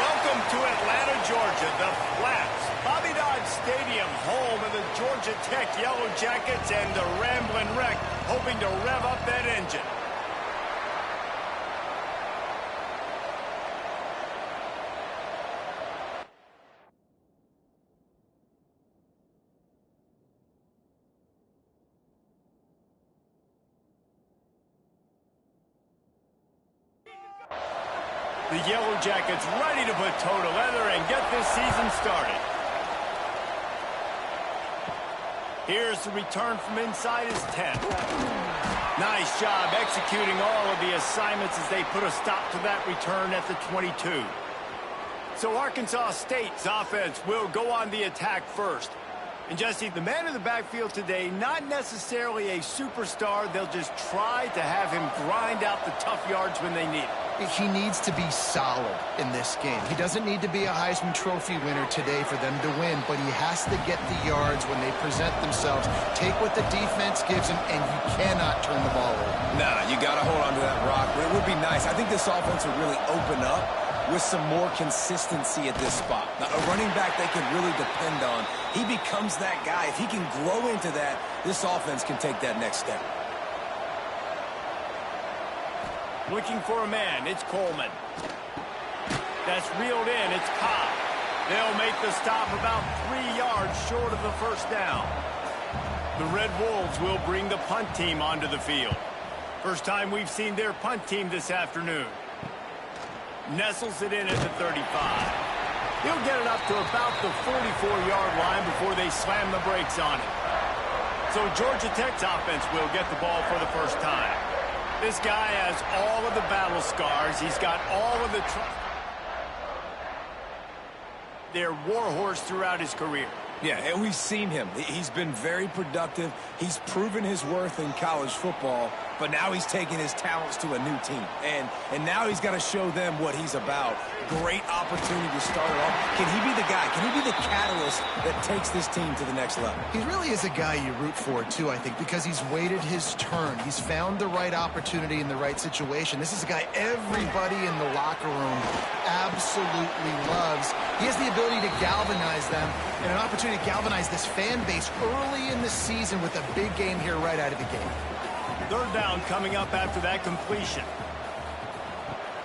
Welcome to Atlanta, Georgia, the Flats. Bobby Dodd Stadium, home of the Georgia Tech Yellow Jackets and the Ramblin' Wreck, hoping to rev up that engine. The Yellow Jackets ready to put toe to leather and get this season started. Here's the return from inside his 10. Nice job executing all of the assignments as they put a stop to that return at the 22. So Arkansas State's offense will go on the attack first. And Jesse, the man in the backfield today, not necessarily a superstar. They'll just try to have him grind out the tough yards when they need it. He needs to be solid in this game. He doesn't need to be a Heisman Trophy winner today for them to win, but he has to get the yards when they present themselves. Take what the defense gives him, and you cannot turn the ball over. Nah, you got to hold on to that rock. But it would be nice. I think this offense would really open up with some more consistency at this spot. Now, a running back they can really depend on. He becomes that guy. If he can grow into that, this offense can take that next step. Looking for a man, it's Coleman. That's reeled in, it's Cobb. They'll make the stop about 3 yards short of the first down. The Red Wolves will bring the punt team onto the field. First time we've seen their punt team this afternoon. Nestles it in at the 35. He'll get it up to about the 44-yard line before they slam the brakes on it. So Georgia Tech's offense will get the ball for the first time. This guy has all of the battle scars. He's got all of the their warhorse throughout his career. Yeah, and we've seen him. He's been very productive. He's proven his worth in college football, but now he's taking his talents to a new team. And now he's got to show them what he's about. Great opportunity to start it off. Can he be the guy? Can he be the catalyst that takes this team to the next level? He really is a guy you root for, too, I think, because he's waited his turn. He's found the right opportunity in the right situation. This is a guy everybody in the locker room absolutely loves. He has the ability to galvanize them and an opportunity to galvanize this fan base early in the season with a big game here right out of the gate. Third down coming up after that completion.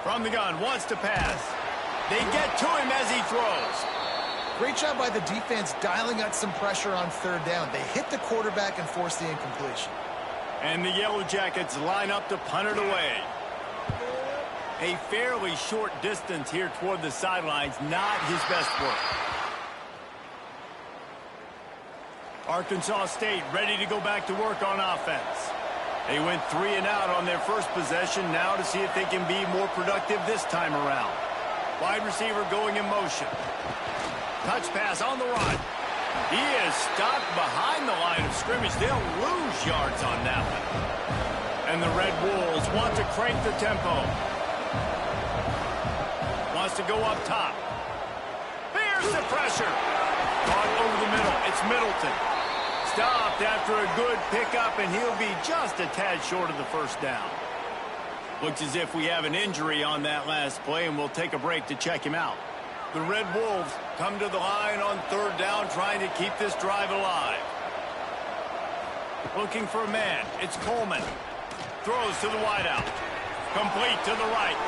From the gun, wants to pass. They get to him as he throws. Great job by the defense dialing out some pressure on third down. They hit the quarterback and forced the incompletion. And the Yellow Jackets line up to punt it away. A fairly short distance here toward the sidelines, not his best work. Arkansas State ready to go back to work on offense. They went 3 and out on their first possession, now to see if they can be more productive this time around. Wide receiver going in motion. Touch pass on the run. He is stopped behind the line of scrimmage. They'll lose yards on that one. And the Red Wolves want to crank the tempo. Wants to go up top. Here's the pressure. Caught over the middle. It's Middleton. Stopped after a good pickup, and he'll be just a tad short of the first down. Looks as if we have an injury on that last play, and we'll take a break to check him out. The Red Wolves come to the line on third down, trying to keep this drive alive. Looking for a man. It's Coleman. Throws to the wideout. Complete to the right.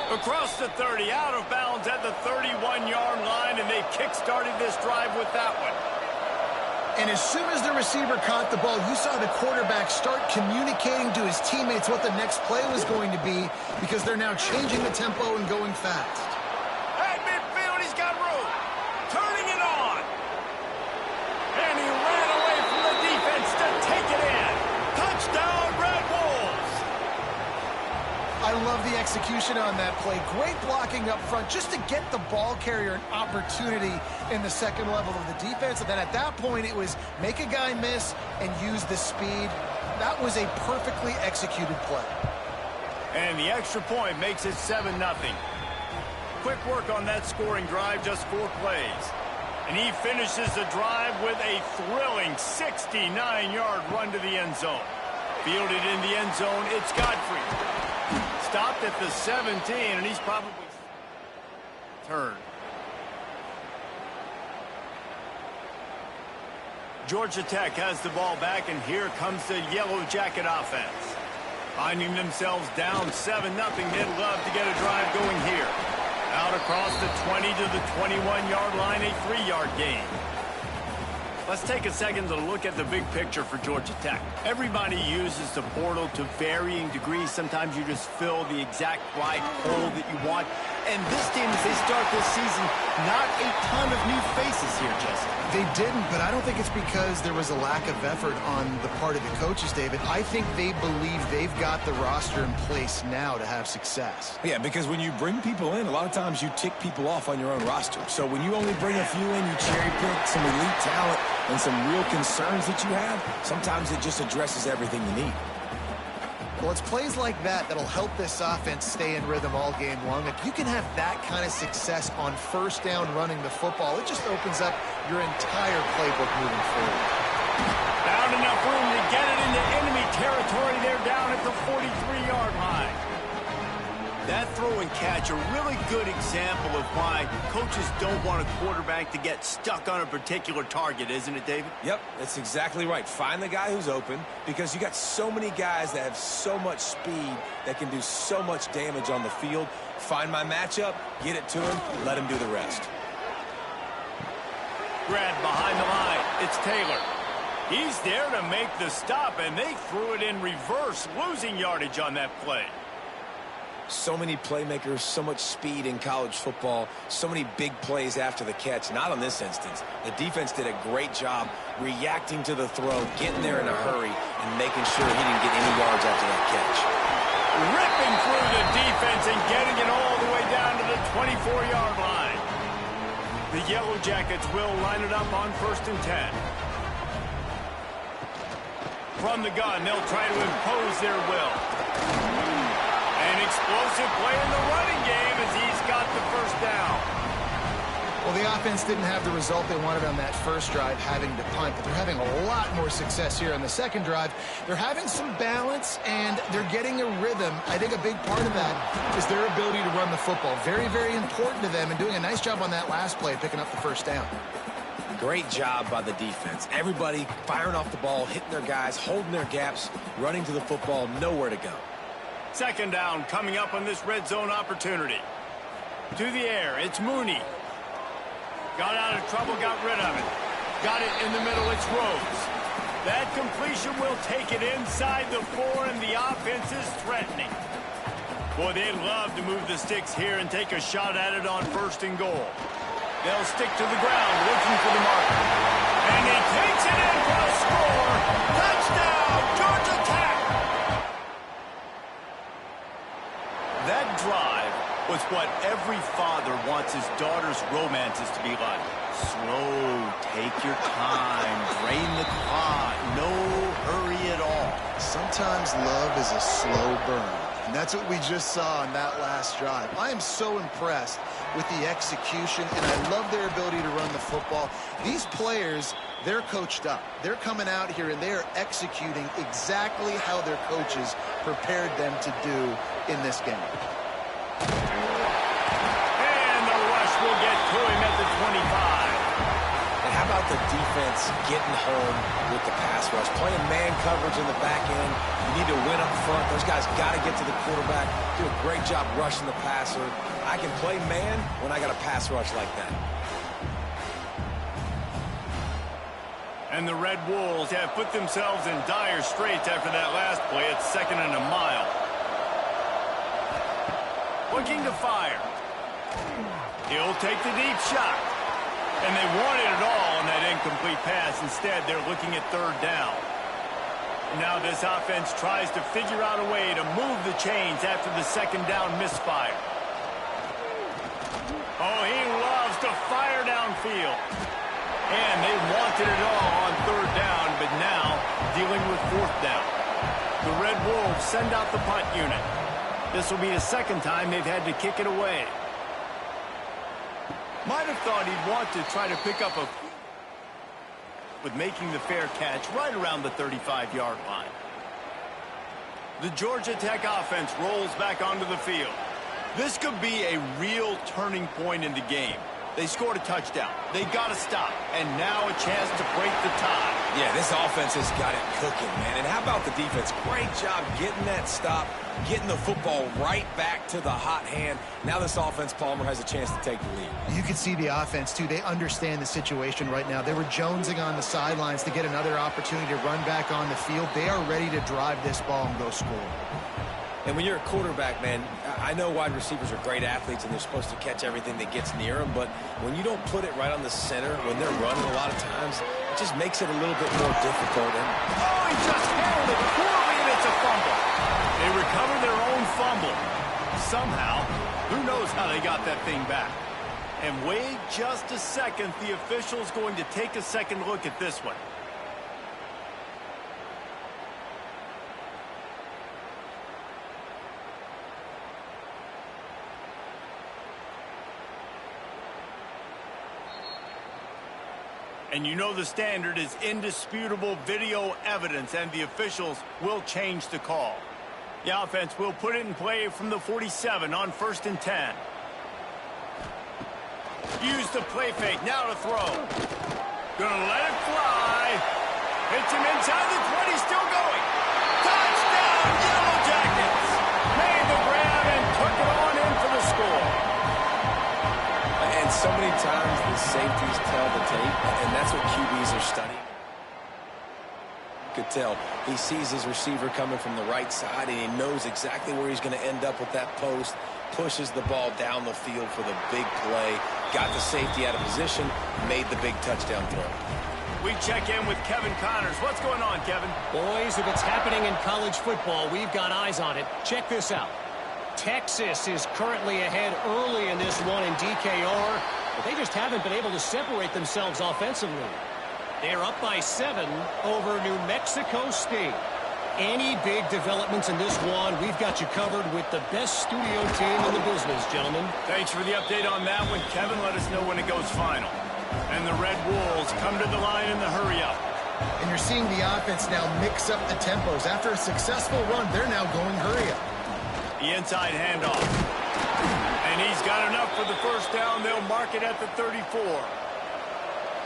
Across the 30, out of bounds at the 31-yard line, and they kick-started this drive with that one. And as soon as the receiver caught the ball, you saw the quarterback start communicating to his teammates what the next play was going to be, because they're now changing the tempo and going fast. At midfield, he's got room. Turning it on. And he ran away from the defense to take it in. Touchdown, Red Wolves. I love the execution on that play. Great blocking up front just to get the ball carrier an opportunity in the second level of the defense. And then at that point, it was make a guy miss and use the speed. That was a perfectly executed play. And the extra point makes it 7-0. Quick work on that scoring drive, just 4 plays. And he finishes the drive with a thrilling 69-yard run to the end zone. Fielded in the end zone, it's Godfrey. Stopped at the 17, and he's probably... turn. Georgia Tech has the ball back, and here comes the Yellow Jacket offense. Finding themselves down 7-0, they'd love to get a drive going here. Out across the 20 to the 21-yard line, a 3-yard gain. Let's take a second to look at the big picture for Georgia Tech. Everybody uses the portal to varying degrees. Sometimes you just fill the exact right hole that you want. And this team, as they start this season, not a ton of new faces here, Jesse. They didn't, but I don't think it's because there was a lack of effort on the part of the coaches, David. I think they believe they've got the roster in place now to have success. Yeah, because when you bring people in, a lot of times you tick people off on your own roster. So when you only bring a few in, you cherry pick some elite talent and some real concerns that you have, sometimes it just addresses everything you need. Well, it's plays like that that'll help this offense stay in rhythm all game long. If you can have that kind of success on first down running the football, it just opens up your entire playbook moving forward. Found enough room to get it into enemy territory. They're down at the 43-yard line. That throw and catch, a really good example of why coaches don't want a quarterback to get stuck on a particular target, isn't it, David? Yep, that's exactly right. Find the guy who's open, because you got so many guys that have so much speed that can do so much damage on the field. Find my matchup, get it to him, let him do the rest. Grab behind the line. It's Taylor. He's there to make the stop, and they threw it in reverse, losing yardage on that play. So many playmakers, so much speed in college football, so many big plays after the catch. Not on this instance. The defense did a great job reacting to the throw, getting there in a hurry, and making sure he didn't get any yards after that catch. Ripping through the defense and getting it all the way down to the 24-yard line. The Yellow Jackets will line it up on 1st and 10. From the gun, they'll try to impose their will. An explosive play in the running game as he's got the first down. Well, the offense didn't have the result they wanted on that first drive, having to punt, but they're having a lot more success here on the second drive. They're having some balance, and they're getting a rhythm. I think a big part of that is their ability to run the football. Very, very important to them, and doing a nice job on that last play, picking up the first down. Great job by the defense. Everybody firing off the ball, hitting their guys, holding their gaps, running to the football, nowhere to go. Second down coming up on this red zone opportunity. To the air, it's Mooney. Got out of trouble, got rid of it. Got it in the middle, it's Rhodes. That completion will take it inside the 4, and the offense is threatening. Boy, they'd love to move the sticks here and take a shot at it on 1st and goal. They'll stick to the ground, looking for the marker. And he takes it in for a score. Touchdown, Georgia Tech! That drive was what every father wants his daughter's romances to be like. Slow, take your time, drain the clock, no hurry at all. Sometimes love is a slow burn, and that's what we just saw on that last drive. I am so impressed with the execution, and I love their ability to run the football. These players, they're coached up. They're coming out here, and they're executing exactly how their coaches prepared them to do in this game. And the rush will get to him at the 25. And how about the defense getting home with the pass rush? Playing man coverage in the back end. You need to win up front. Those guys got to get to the quarterback. Do a great job rushing the passer. I can play man when I got a pass rush like that. And the Red Wolves have put themselves in dire straits after that last play. It's 2nd and a mile. Looking to fire. He'll take the deep shot. And they wanted it all on that incomplete pass. Instead, they're looking at 3rd down. Now this offense tries to figure out a way to move the chains after the 2nd down misfire. Oh, he loves to fire downfield. And they wanted it all on 3rd down, but now dealing with 4th down. The Red Wolves send out the punt unit. This will be the 2nd time they've had to kick it away. Might have thought he'd want to try to pick up a... with making the fair catch right around the 35-yard line. The Georgia Tech offense rolls back onto the field. This could be a real turning point in the game. They scored a touchdown. They got to stop. And now a chance to break the tie. Yeah, this offense has got it cooking, man. And how about the defense? Great job getting that stop, getting the football right back to the hot hand. Now this offense, Palmer, has a chance to take the lead. You can see the offense, too. They understand the situation right now. They were jonesing on the sidelines to get another opportunity to run back on the field. They are ready to drive this ball and go score. And when you're a quarterback, man, I know wide receivers are great athletes and they're supposed to catch everything that gets near them, but when you don't put it right on the center, when they're running a lot of times, it just makes it a little bit more difficult. Oh, he just handled it poorly, and it's a fumble. They recover their own fumble. Somehow, who knows how they got that thing back. And wait just a second, the official's going to take a second look at this one. And you know the standard is indisputable video evidence, and the officials will change the call. The offense will put it in play from the 47 on 1st and 10. Use the play fake, now to throw. Gonna let it fly. Hits him inside the 20, still going. Touchdown, Yellow Jackets! Made the grab and took it on in for the score. And so many times the safeties tell the tape, and that's what QBs are studying. You could tell he sees his receiver coming from the right side, and he knows exactly where he's going to end up with that post, pushes the ball down the field for the big play, got the safety out of position, made the big touchdown throw. We check in with Kevin Connors. What's going on, Kevin? Boys, if it's happening in college football, we've got eyes on it. Check this out. Texas is currently ahead early in this one in DKR, but they just haven't been able to separate themselves offensively. They're up by 7 over New Mexico State. Any big developments in this one, we've got you covered with the best studio team in the business, gentlemen. Thanks for the update on that one, Kevin. Let us know when it goes final. And the Red Wolves come to the line in the hurry-up. And you're seeing the offense now mix up the tempos. After a successful run, they're now going hurry-up. The inside handoff. And he's got enough for the first down. They'll mark it at the 34.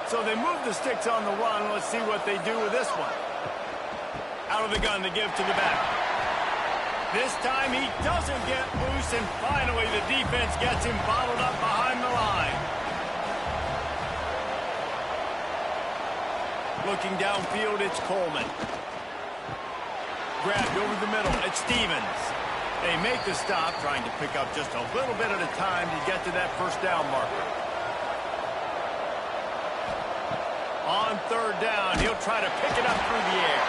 So they move the sticks on the run. Let's see what they do with this one. Out of the gun to give to the back. This time he doesn't get loose, and finally the defense gets him bottled up behind the line. Looking downfield, it's Coleman. Grabbed over the middle. It's Stevens. They make the stop, trying to pick up just a little bit at a time to get to that first down marker. On 3rd down, he'll try to pick it up through the air.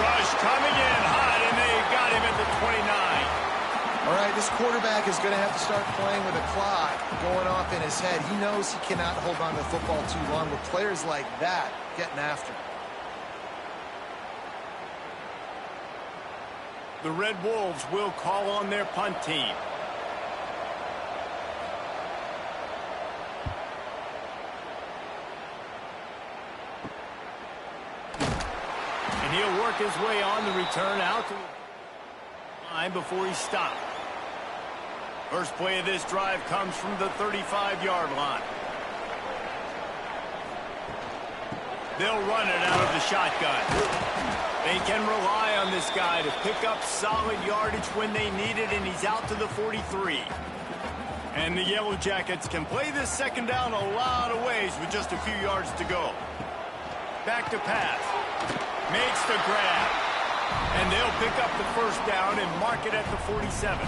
Rush coming in hot, and they've got him at the 29. All right, this quarterback is going to have to start playing with a clock going off in his head. He knows he cannot hold on to the football too long with players like that getting after him. The Red Wolves will call on their punt team. And he'll work his way on the return out to the line before he stopped. First play of this drive comes from the 35-yard line. They'll run it out of the shotgun. They can rely on this guy to pick up solid yardage when they need it, and he's out to the 43. And the Yellow Jackets can play this second down a lot of ways with just a few yards to go. Back to pass. Makes the grab. And they'll pick up the first down and mark it at the 47.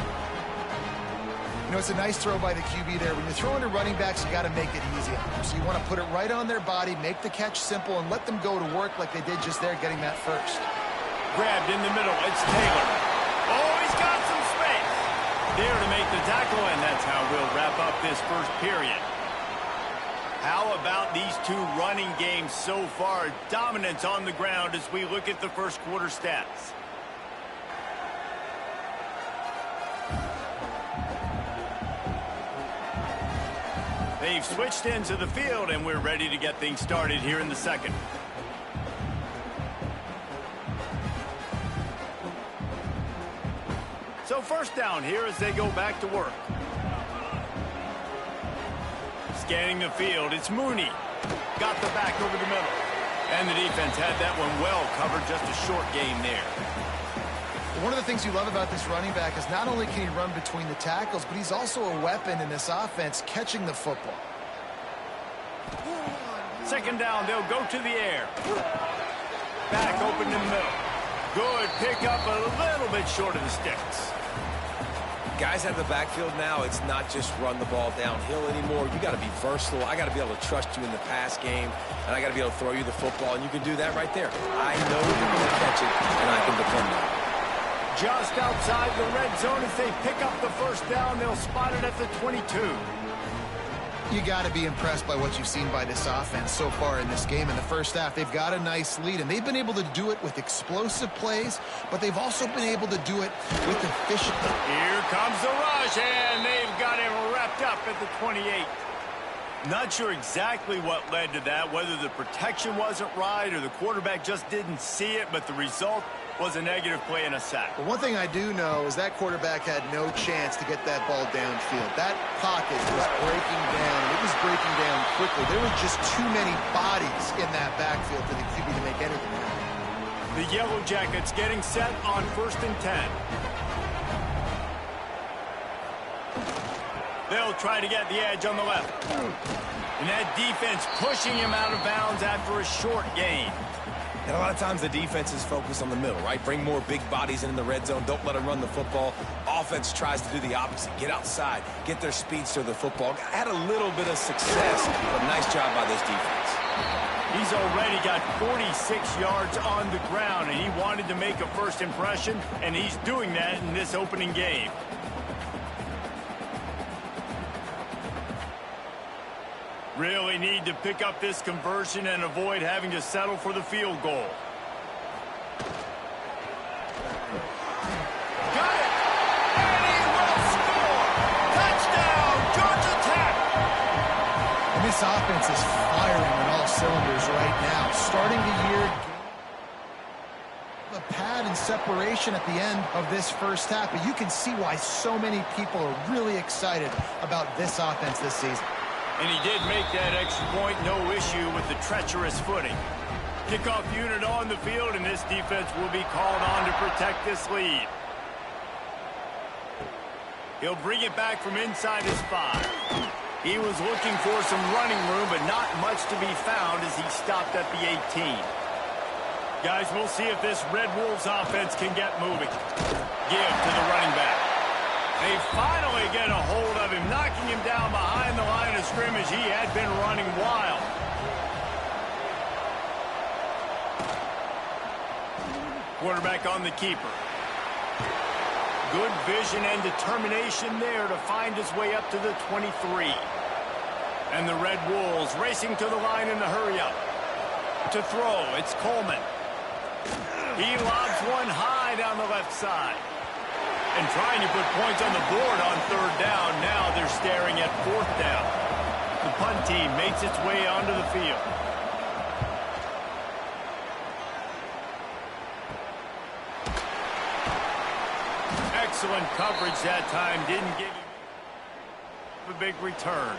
You know, it's a nice throw by the QB there. When you're throwing to running backs, you got to make it easy on them. So you want to put it right on their body, make the catch simple, and let them go to work like they did just there, getting that first. Grabbed in the middle. It's Taylor. Oh, he's got some space. There to make the tackle, and that's how we'll wrap up this first period. How about these two running games so far? Dominance on the ground as we look at the first quarter stats. They've switched into the field, and we're ready to get things started here in the second. So first down here as they go back to work. Scanning the field, it's Mooney. Got the back over the middle. And the defense had that one well covered, just a short gain there. One of the things you love about this running back is not only can he run between the tackles, but he's also a weapon in this offense catching the football. Second down, they'll go to the air. Back open in the middle. Good pick up, a little bit short of the sticks. Guys out of the backfield now, it's not just run the ball downhill anymore. You got to be versatile. I got to be able to trust you in the pass game, and I got to be able to throw you the football, and you can do that right there. I know you're going to catch it, and I can depend on it. Just outside the red zone as they pick up the first down, they'll spot it at the 22. You got to be impressed by what you've seen by this offense so far in this game. In the first half, they've got a nice lead, and they've been able to do it with explosive plays, but they've also been able to do it with efficiently. Here comes the rush, and they've got him wrapped up at the 28. Not sure exactly what led to that, whether the protection wasn't right or the quarterback just didn't see it, but the result was a negative play and a sack. But one thing I do know is that quarterback had no chance to get that ball downfield. That pocket was breaking down. It was breaking down quickly. There were just too many bodies in that backfield for the QB to make anything happen. The Yellow Jackets getting set on 1st and 10. They'll try to get the edge on the left. And that defense pushing him out of bounds after a short gain. And a lot of times the defense is focused on the middle, right? Bring more big bodies in the red zone. Don't let them run the football. Offense tries to do the opposite. Get outside. Get their speeds to the football. Had a little bit of success, but nice job by this defense. He's already got 46 yards on the ground, and he wanted to make a first impression, and he's doing that in this opening game. Really need to pick up this conversion and avoid having to settle for the field goal. Got it! And he will score! Touchdown, Georgia Tech! And this offense is firing on all cylinders right now. Starting the year, a pad and separation at the end of this first half. But you can see why so many people are really excited about this offense this season. And he did make that extra point, no issue with the treacherous footing. Kickoff unit on the field, and this defense will be called on to protect this lead. He'll bring it back from inside his 5. He was looking for some running room, but not much to be found as he stopped at the 18. Guys, we'll see if this Red Wolves offense can get moving. Give to the running back. They finally get a hold of him, knocking him down behind the line of scrimmage. He had been running wild. Quarterback on the keeper. Good vision and determination there to find his way up to the 23. And the Red Wolves racing to the line in a hurry up. To throw, it's Coleman. He lobs one high down the left side. And trying to put points on the board on 3rd down. Now they're staring at 4th down. The punt team makes its way onto the field. Excellent coverage that time. Didn't give him a big return.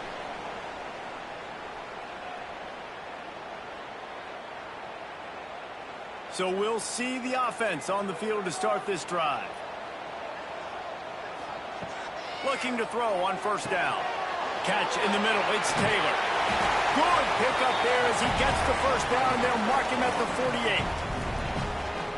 So we'll see the offense on the field to start this drive. Looking to throw on 1st down. Catch in the middle, it's Taylor. Good pickup there as he gets the 1st down. They'll mark him at the 48.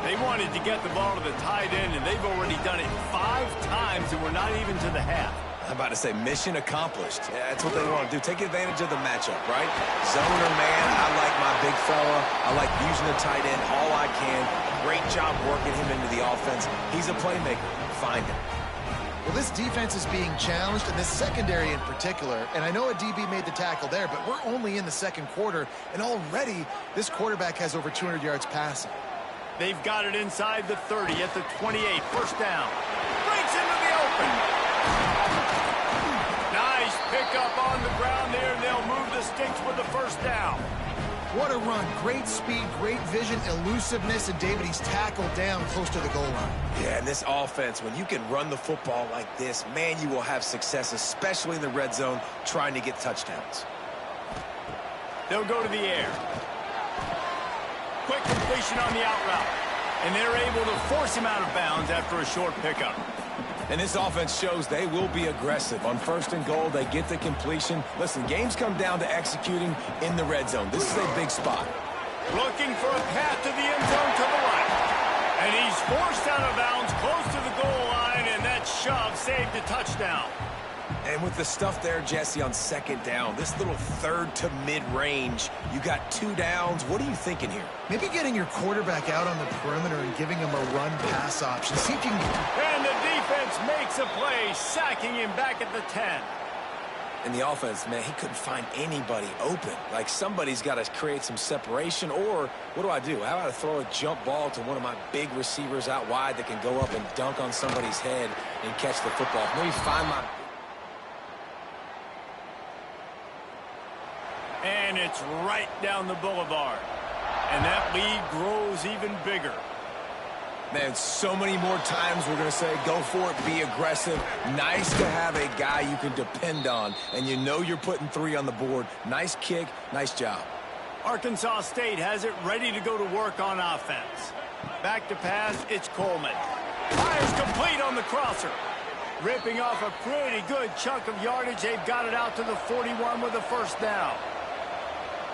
They wanted to get the ball to the tight end, and they've already done it 5 times, and we're not even to the half. I'm about to say mission accomplished. Yeah, that's what they want to do. Take advantage of the matchup, right? Zone or man, I like my big fella. I like using the tight end all I can. Great job working him into the offense. He's a playmaker. Find him. Well, this defense is being challenged, and this secondary in particular. And I know a DB made the tackle there, but we're only in the 2nd quarter, and already this quarterback has over 200 yards passing. They've got it inside the 30 at the 28. 1st down. Breaks into the open. Nice pickup on the ground there. They'll move the sticks with the 1st down. What a run. Great speed, great vision, elusiveness, and David, he's tackled down close to the goal line. Yeah, and this offense, when you can run the football like this, man, you will have success, especially in the red zone, trying to get touchdowns. They'll go to the air. Quick completion on the out route. And they're able to force him out of bounds after a short pickup. And this offense shows they will be aggressive. On 1st and goal, they get the completion. Listen, games come down to executing in the red zone. This is a big spot. Looking for a path to the end zone to the right. And he's forced out of bounds close to the goal line, and that shove saved a touchdown. And with the stuff there, Jesse, on 2nd down, this little 3rd to mid-range, you got 2 downs. What are you thinking here? Maybe getting your quarterback out on the perimeter and giving him a run-pass option. See if you can... And the defense makes a play, sacking him back at the 10. And the offense, man, he couldn't find anybody open. Like, somebody's got to create some separation, or what do? How about I throw a jump ball to one of my big receivers out wide that can go up and dunk on somebody's head and catch the football? Maybe find my... And it's right down the boulevard. And that lead grows even bigger. Man, so many more times we're going to say, go for it, be aggressive. Nice to have a guy you can depend on, and you know you're putting 3 on the board. Nice kick, nice job. Arkansas State has it ready to go to work on offense. Back to pass, it's Coleman. Fires complete on the crosser. Ripping off a pretty good chunk of yardage. They've got it out to the 41 with a 1st down.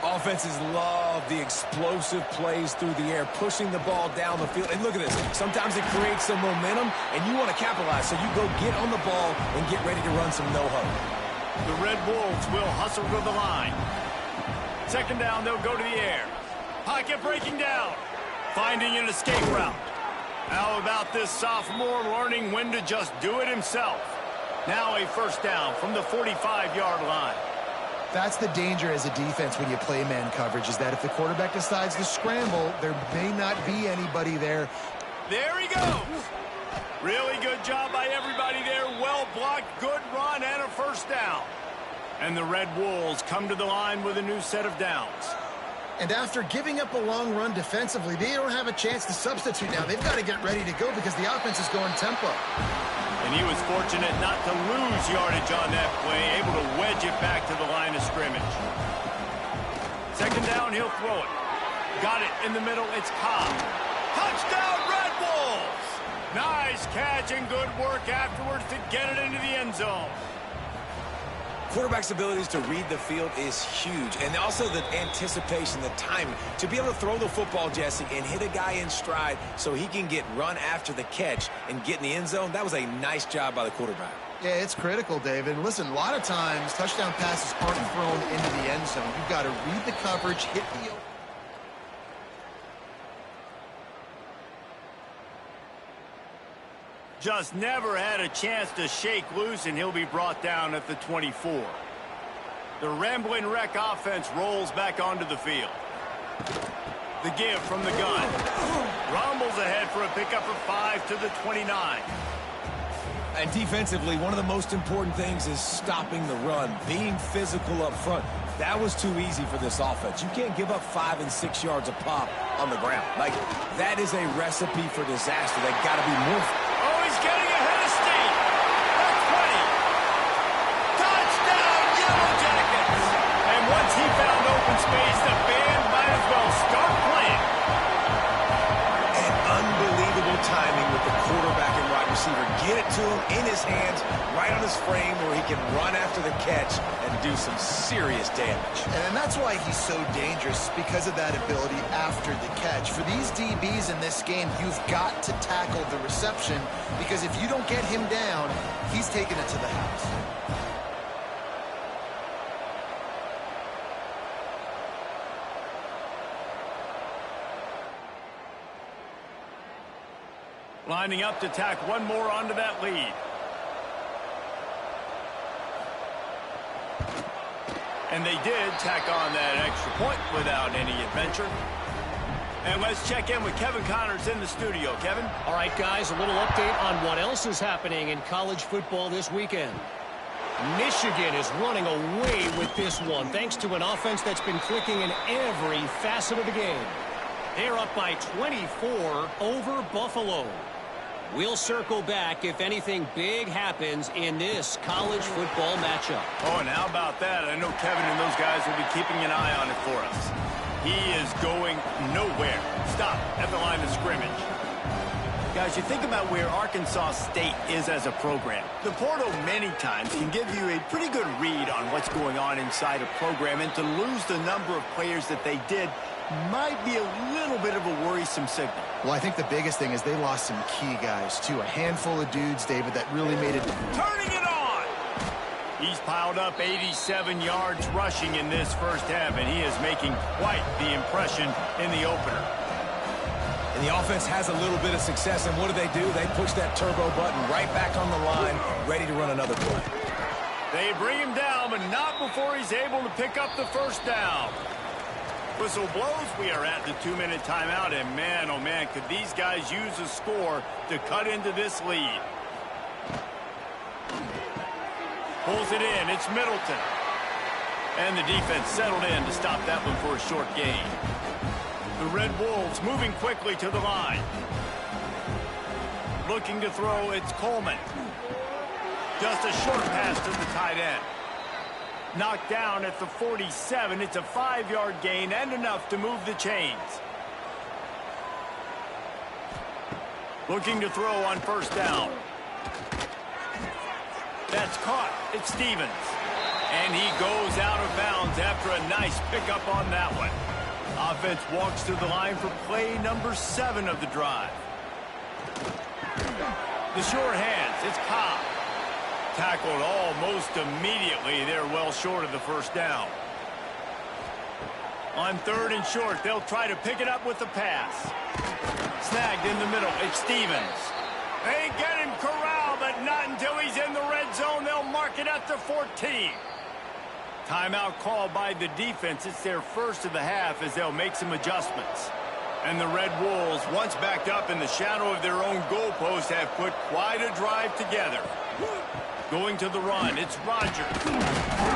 Offenses love the explosive plays through the air, pushing the ball down the field. And look at this. Sometimes it creates some momentum, and you want to capitalize. So you go get on the ball and get ready to run some no-huddle. The Red Wolves will hustle to the line. 2nd down, they'll go to the air. Pocket breaking down. Finding an escape route. How about this sophomore learning when to just do it himself? Now a 1st down from the 45-yard line. That's the danger as a defense when you play man coverage, is that if the quarterback decides to scramble, there may not be anybody there. There he goes. Really good job by everybody there. Well blocked, good run, and a 1st down. And the Red Wolves come to the line with a new set of downs. And after giving up a long run defensively, they don't have a chance to substitute now. They've got to get ready to go because the offense is going tempo. And he was fortunate not to lose yardage on that play, able to wedge it back to the line of scrimmage. 2nd down, he'll throw it. Got it in the middle, it's Cobb. Touchdown, Red Wolves! Nice catch and good work afterwards to get it into the end zone. Quarterback's abilities to read the field is huge, and also the anticipation, the timing. To be able to throw the football, Jesse, and hit a guy in stride so he can get run after the catch and get in the end zone, that was a nice job by the quarterback. Yeah, it's critical, David. Listen, a lot of times touchdown passes aren't thrown into the end zone. You've got to read the coverage, hit the... Just never had a chance to shake loose, and he'll be brought down at the 24. The Rambling Wreck offense rolls back onto the field. The give from the gun. Rumbles ahead for a pickup of 5 to the 29. And defensively, one of the most important things is stopping the run, being physical up front. That was too easy for this offense. You can't give up 5 and 6 yards a pop on the ground. Like, that is a recipe for disaster. They've got to be more... Oh, he's getting ahead of steam. At 20. Touchdown, Yellow Jackets. And once he found open space, the band might as well start playing. And unbelievable timing with the quarterback and wide receiver. Get it to him in his hands, right on his frame where he can run after the catch and do some serious damage. And that's why he's so dangerous, because of that ability after the catch. For these DBs in this game, you've got to tackle the reception, because if you don't get him down, he's taking it to the house. Lining up to tack one more onto that lead. And they did tack on that extra point without any adventure. And let's check in with Kevin Connors in the studio. Kevin? All right, guys, a little update on what else is happening in college football this weekend. Michigan is running away with this one, thanks to an offense that's been clicking in every facet of the game. They're up by 24 over Buffalo. We'll circle back if anything big happens in this college football matchup. Oh, and how about that? I know Kevin and those guys will be keeping an eye on it for us. He is going nowhere. Stop at the line of scrimmage. Guys, you think about where Arkansas State is as a program. The portal many times can give you a pretty good read on what's going on inside a program, and to lose the number of players that they did might be a little bit of a worrisome signal. Well, I think the biggest thing is they lost some key guys, too. A handful of dudes, David, that really made it. Turning it on! He's piled up 87 yards rushing in this first half, and he is making quite the impression in the opener. And the offense has a little bit of success, and what do? They push that turbo button right back on the line, ready to run another play. They bring him down, but not before he's able to pick up the first down. Whistle blows. We are at the 2-minute timeout, and man, oh man, could these guys use a score to cut into this lead. Pulls it in. It's Middleton. And the defense settled in to stop that one for a short gain. The Red Wolves moving quickly to the line. Looking to throw, it's Coleman. Just a short pass to the tight end. Knocked down at the 47. It's a 5-yard gain and enough to move the chains. Looking to throw on first down. That's caught. It's Stevens. And he goes out of bounds after a nice pickup on that one. Offense walks to the line for play number 7 of the drive. The sure hands. It's Cobb. Tackled almost immediately. They're well short of the first down. On 3rd and short, they'll try to pick it up with the pass. Snagged in the middle. It's Stevens. They get him corralled, but not until he's in the red zone. They'll mark it at the 14. Timeout called by the defense. It's their first of the half as they'll make some adjustments. And the Red Wolves, once backed up in the shadow of their own goalpost, have put quite a drive together. Going to the run, it's Rogers.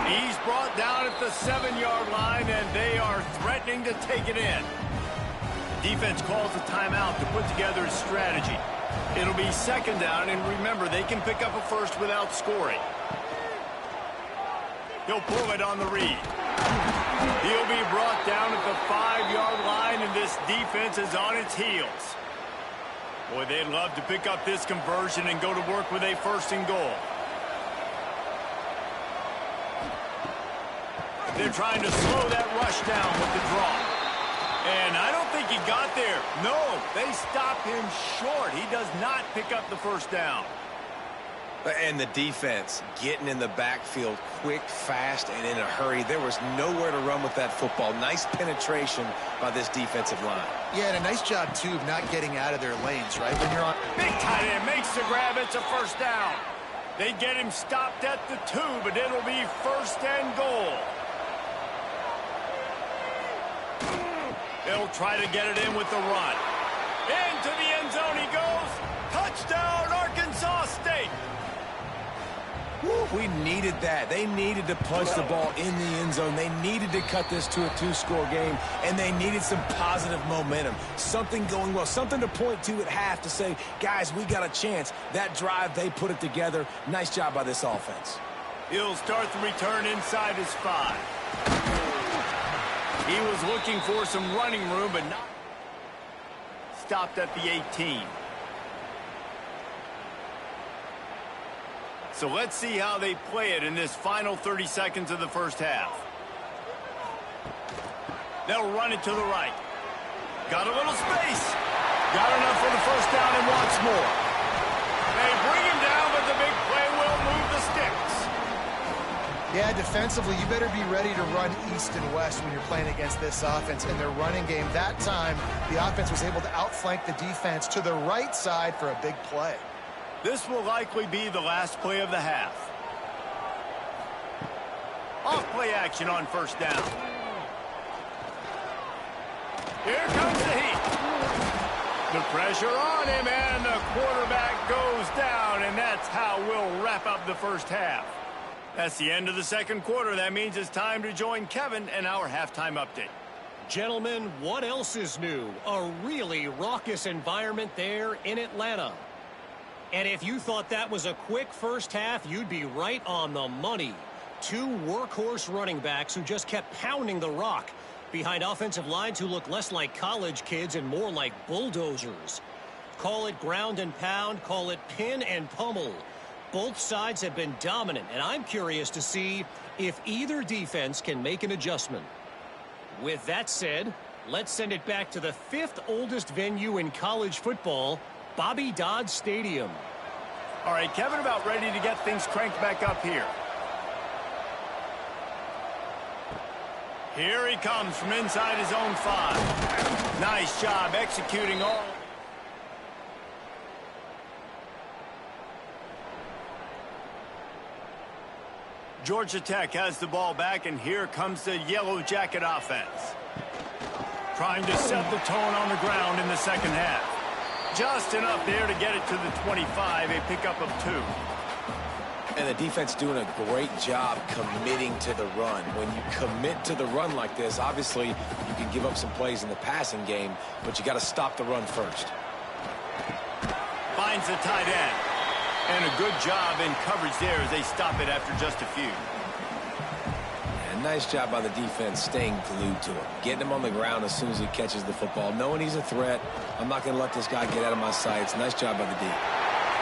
He's brought down at the 7-yard line, and they are threatening to take it in. Defense calls a timeout to put together a strategy. It'll be 2nd down, and remember, they can pick up a first without scoring. He'll pull it on the read. He'll be brought down at the 5-yard line, and this defense is on its heels. Boy, they'd love to pick up this conversion and go to work with a 1st and goal. They're trying to slow that rush down with the draw. And I don't think he got there. No, they stop him short. He does not pick up the first down. And the defense getting in the backfield quick, fast, and in a hurry. There was nowhere to run with that football. Nice penetration by this defensive line. Yeah, and a nice job, too, of not getting out of their lanes, right? When you're on... Big tight end makes the grab. It's a first down. They get him stopped at the 2, but it'll be 1st and goal. They'll try to get it in with the run. Into the end zone he goes. Touchdown, Arkansas State. We needed that. They needed to punch the ball in the end zone. They needed to cut this to a 2-score game, and they needed some positive momentum. Something going well, something to point to at half to say, guys, we got a chance. That drive, they put it together. Nice job by this offense. He'll start the return inside his 5. He was looking for some running room, but not. Stopped at the 18. So let's see how they play it in this final 30 seconds of the first half. They'll run it to the right. Got a little space. Got enough for the first down and wants more. They bring him down, but the big play will move the sticks. Yeah, defensively, you better be ready to run east and west when you're playing against this offense. In their running game, that time, the offense was able to outflank the defense to the right side for a big play. This will likely be the last play of the half. Off play action on first down. Here comes the heat. The pressure on him, and the quarterback goes down, and that's how we'll wrap up the first half. That's the end of the second quarter. That means it's time to join Kevin and our halftime update. Gentlemen, what else is new? A really raucous environment there in Atlanta. And if you thought that was a quick first half, you'd be right on the money. Two workhorse running backs who just kept pounding the rock behind offensive lines who look less like college kids and more like bulldozers. Call it ground and pound, call it pin and pummel. Both sides have been dominant, and I'm curious to see if either defense can make an adjustment. With that said, let's send it back to the fifth oldest venue in college football, Bobby Dodd Stadium. All right, Kevin, about ready to get things cranked back up here. Here he comes from inside his own 5. Nice job executing all. Georgia Tech has the ball back, and here comes the Yellow Jacket offense. Trying to set the tone on the ground in the second half. Just enough there to get it to the 25, a pickup of 2. And the defense doing a great job committing to the run. When you commit to the run like this, obviously you can give up some plays in the passing game, but you got to stop the run first. Finds the tight end. And a good job in coverage there as they stop it after just a few. And nice job by the defense staying glued to him. Getting him on the ground as soon as he catches the football. Knowing he's a threat, I'm not going to let this guy get out of my sights. Nice job by the D.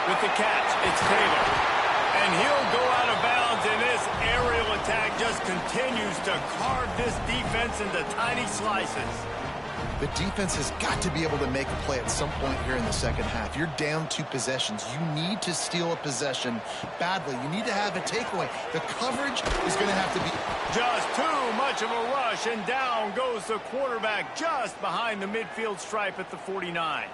With the catch, it's Taylor. And he'll go out of bounds, and this aerial attack just continues to carve this defense into tiny slices. The defense has got to be able to make a play at some point here in the second half. You're down 2 possessions. You need to steal a possession badly. You need to have a takeaway. The coverage is going to have to be just too much of a rush, and down goes the quarterback just behind the midfield stripe at the 49.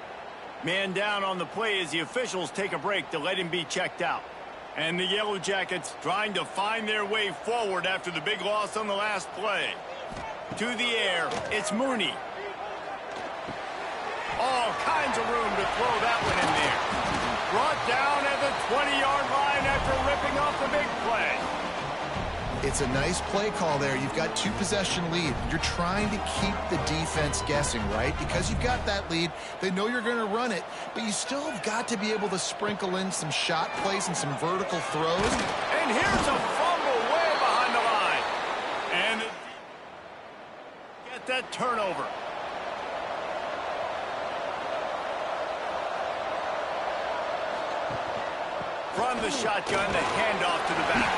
Man down on the play as the officials take a break to let him be checked out. And the Yellow Jackets trying to find their way forward after the big loss on the last play. To the air, it's Mooney. All kinds of room to throw that one in there. Brought down at the 20-yard line after ripping off the big play. It's a nice play call there. You've got 2-possession lead. You're trying to keep the defense guessing, right? Because you've got that lead. They know you're going to run it, but you still have got to be able to sprinkle in some shot plays and some vertical throws. And here's a fumble way behind the line. And get that turnover. From the shotgun, the handoff to the back.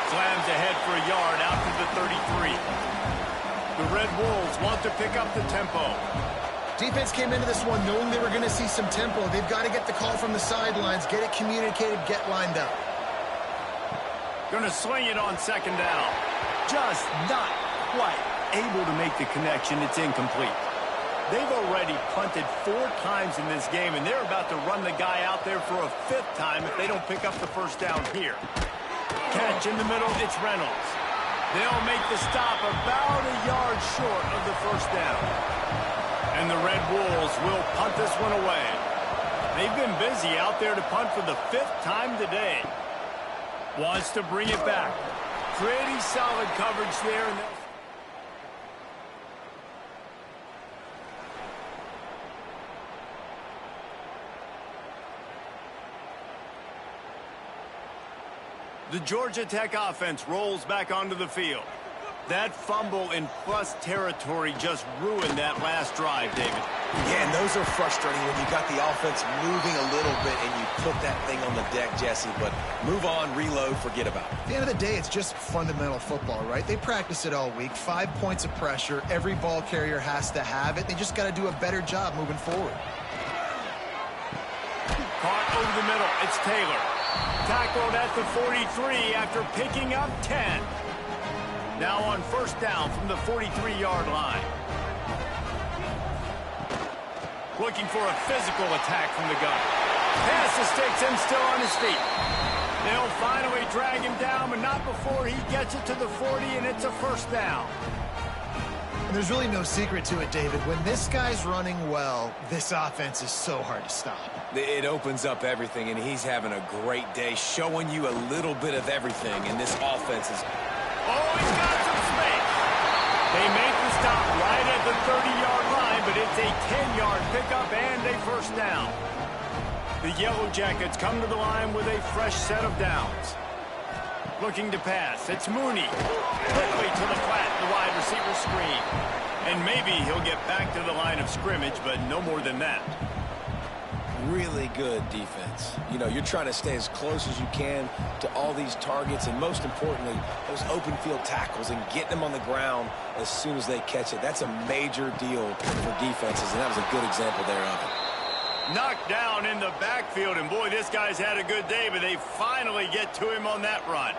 Slams ahead for a yard out to the 33. The Red Wolves want to pick up the tempo. Defense came into this one knowing they were going to see some tempo. They've got to get the call from the sidelines, get it communicated, get lined up. Going to sling it on second down. Just not quite able to make the connection. It's incomplete. They've already punted 4 times in this game, and they're about to run the guy out there for a 5th time if they don't pick up the first down here. Catch in the middle, it's Reynolds. They'll make the stop about a yard short of the first down. And the Red Wolves will punt this one away. They've been busy out there to punt for the 5th time today. Wants to bring it back. Pretty solid coverage there. And the Georgia Tech offense rolls back onto the field. That fumble in plus territory just ruined that last drive, David. Yeah, and those are frustrating when you got the offense moving a little bit and you put that thing on the deck, Jesse. But move on, reload, forget about it. At the end of the day, it's just fundamental football, right? They practice it all week. 5 points of pressure. Every ball carrier has to have it. They just got to do a better job moving forward. Caught over the middle. It's Taylor. Tackled at the 43 after picking up 10. Now on first down from the 43-yard line. Looking for a physical attack from the gun. Pass the sticks and still on his feet. They'll finally drag him down, but not before he gets it to the 40, and it's a first down. And there's really no secret to it, David. When this guy's running well, this offense is so hard to stop. It opens up everything, and he's having a great day, showing you a little bit of everything, and this offense is... Oh, he's got some space. They make the stop right at the 30-yard line, but it's a 10-yard pickup and a first down. The Yellow Jackets come to the line with a fresh set of downs. Looking to pass. It's Mooney. Quickly to the flat, the wide receiver screen. And maybe he'll get back to the line of scrimmage, but no more than that. Really good defense. You know, you're trying to stay as close as you can to all these targets, and most importantly, those open field tackles and getting them on the ground as soon as they catch it. That's a major deal for defenses, and that was a good example there of it. Knocked down in the backfield, and boy, this guy's had a good day, but they finally get to him on that run.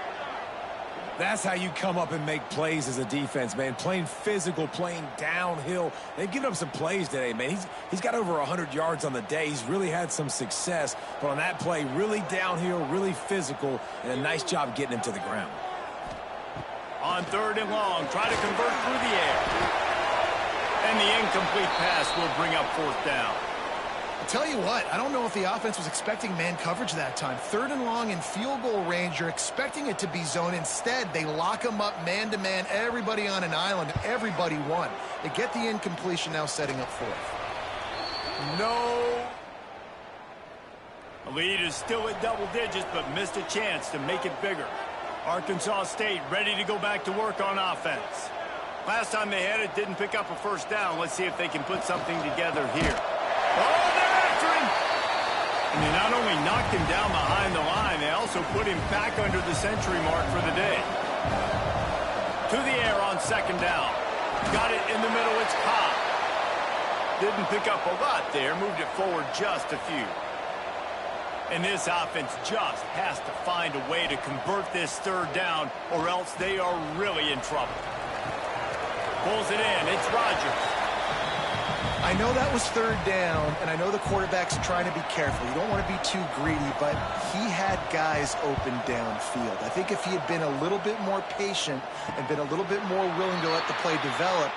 That's how you come up and make plays as a defense, man. Playing physical, playing downhill. They've given up some plays today, man. He's got over 100 yards on the day. He's really had some success. But on that play, really downhill, really physical, and a nice job getting him to the ground. On 3rd and long, try to convert through the air. And the incomplete pass will bring up 4th down. I'll tell you what, I don't know if the offense was expecting man coverage that time. 3rd and long in field goal range, you're expecting it to be zone. Instead, they lock them up man-to-man, everybody on an island, everybody won. They get the incompletion, now setting up 4th. No. The lead is still at double digits, but missed a chance to make it bigger. Arkansas State ready to go back to work on offense. Last time they had it, didn't pick up a first down. Let's see if they can put something together here. Oh, they're after him! And they not only knocked him down behind the line, they also put him back under the century mark for the day. To the air on 2nd down. Got it in the middle, it's Cobb. Didn't pick up a lot there, moved it forward just a few. And this offense just has to find a way to convert this 3rd down, or else they are really in trouble. Pulls it in, it's Rodgers. I know that was 3rd down, and I know the quarterback's trying to be careful. You don't want to be too greedy, but he had guys open downfield. I think if he had been a little bit more patient and been a little bit more willing to let the play develop,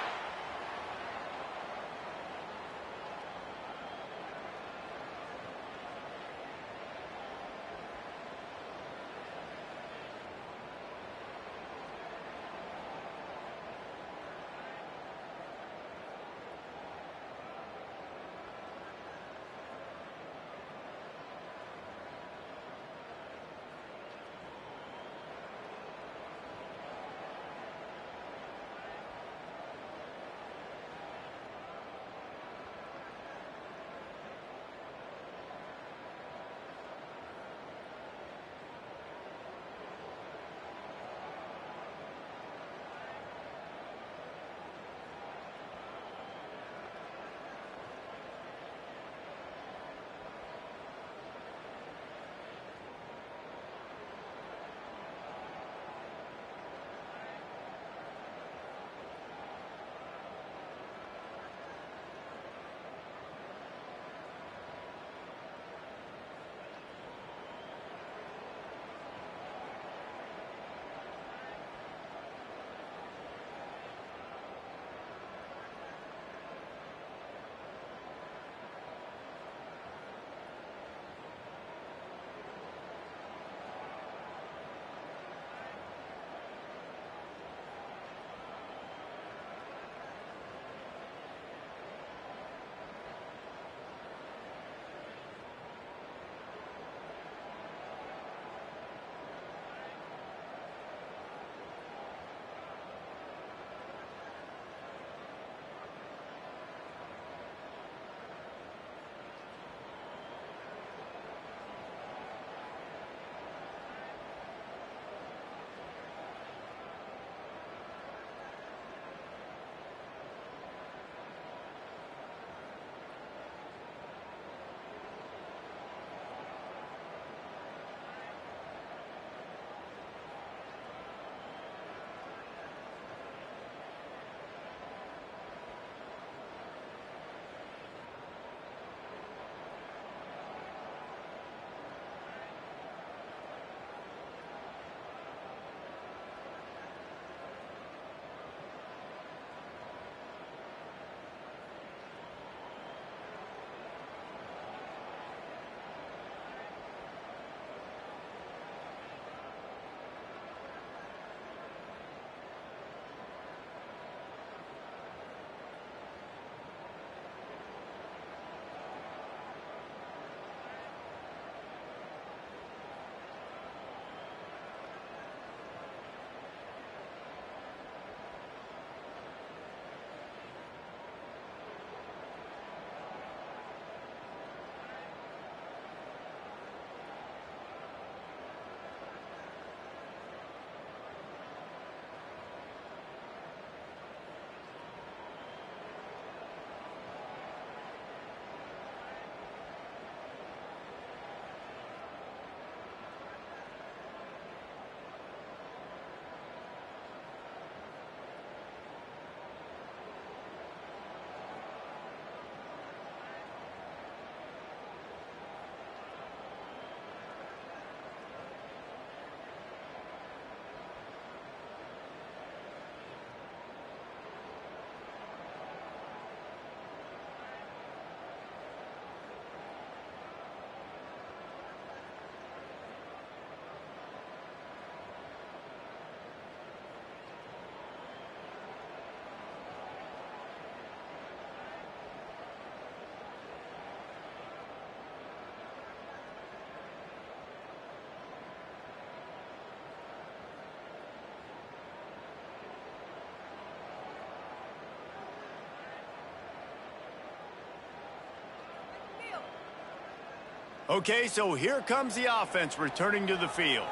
Okay, so here comes the offense returning to the field.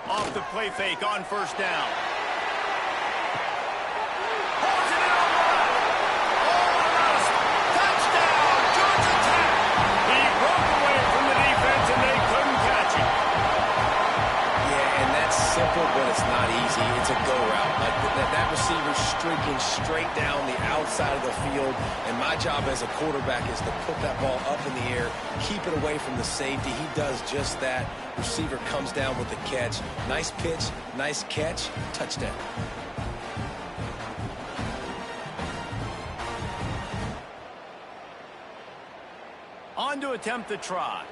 Off the play fake on first down. Holds it in on the left. Touchdown, Georgia Tech. He broke away from the defense and they couldn't catch him. Yeah, and that's simple, but it's not easy. It's a go route. Like that receiver's streaking straight down the outside of the field, and my job as a quarterback is to put that ball up in the air, keep it away from the safety. He does just that. Receiver comes down with the catch. Nice pitch, nice catch, touchdown. On to attempt the try.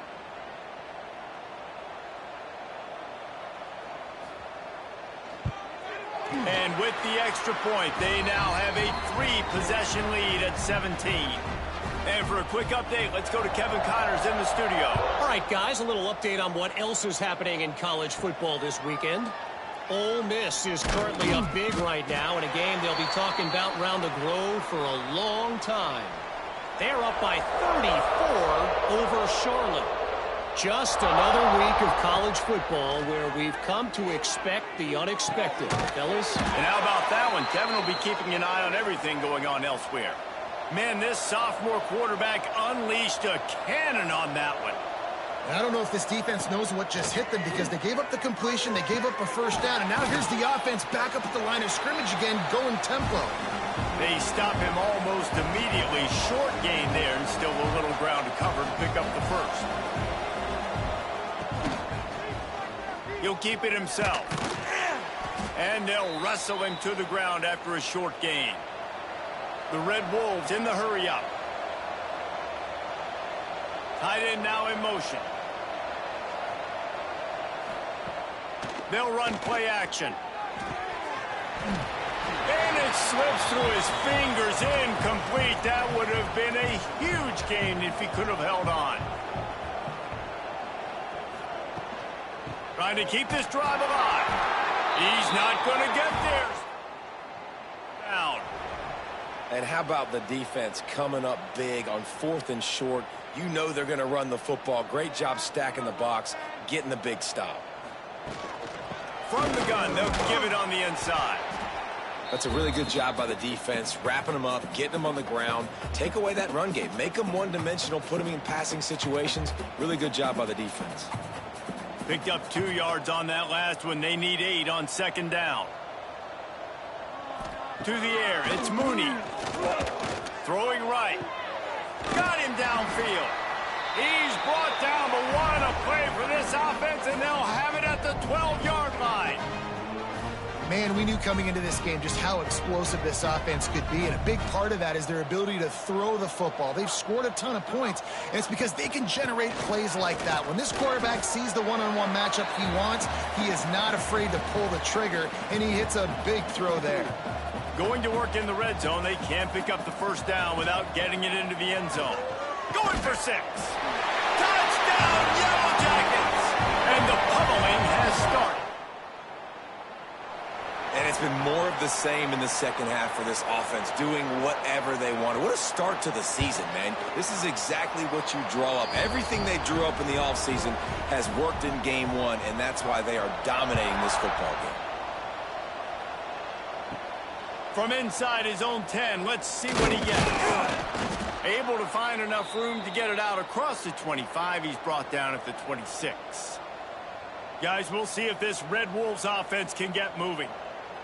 And with the extra point, they now have a 3-possession lead at 17. And for a quick update, let's go to Kevin Connors in the studio. All right, guys, a little update on what else is happening in college football this weekend. Ole Miss is currently up big right now in a game they'll be talking about around the Grove for a long time. They're up by 34 over Charlotte. Just another week of college football where we've come to expect the unexpected, fellas. And how about that one? Kevin will be keeping an eye on everything going on elsewhere. Man, this sophomore quarterback unleashed a cannon on that one. I don't know if this defense knows what just hit them because they gave up the completion, they gave up a first down, and now here's the offense back up at the line of scrimmage again, going tempo. They stop him almost immediately. Short gain there and still a little ground to cover to pick up the first. He'll keep it himself. And they'll wrestle him to the ground after a short gain. The Red Wolves in the hurry-up. Tight end now in motion. They'll run play action. And it slips through his fingers, incomplete. That would have been a huge gain if he could have held on. Trying to keep this drive alive. He's not going to get there. Down. And how about the defense coming up big on 4th and short? You know they're going to run the football. Great job stacking the box, getting the big stop. From the gun, they'll give it on the inside. That's a really good job by the defense, wrapping them up, getting them on the ground. Take away that run game. Make them one-dimensional, put them in passing situations. Really good job by the defense. Picked up 2 yards on that last one. They need 8 on second down. To the air, it's Mooney. Throwing right. Got him downfield. He's brought down, but what a play for this offense, and they'll have it at the 12-yard line. Man, we knew coming into this game just how explosive this offense could be, and a big part of that is their ability to throw the football. They've scored a ton of points, and it's because they can generate plays like that. When this quarterback sees the one-on-one matchup he wants, he is not afraid to pull the trigger, and he hits a big throw there. Going to work in the red zone. They can't pick up the first down without getting it into the end zone. Going for 6. Touchdown, Yellow Jackets! And the pummeling has started. And it's been more of the same in the second half for this offense, doing whatever they want. What a start to the season, man. This is exactly what you draw up. Everything they drew up in the offseason has worked in game 1, and that's why they are dominating this football game. From inside his own 10, let's see what he gets. Able to find enough room to get it out across the 25. He's brought down at the 26. Guys, we'll see if this Red Wolves offense can get moving.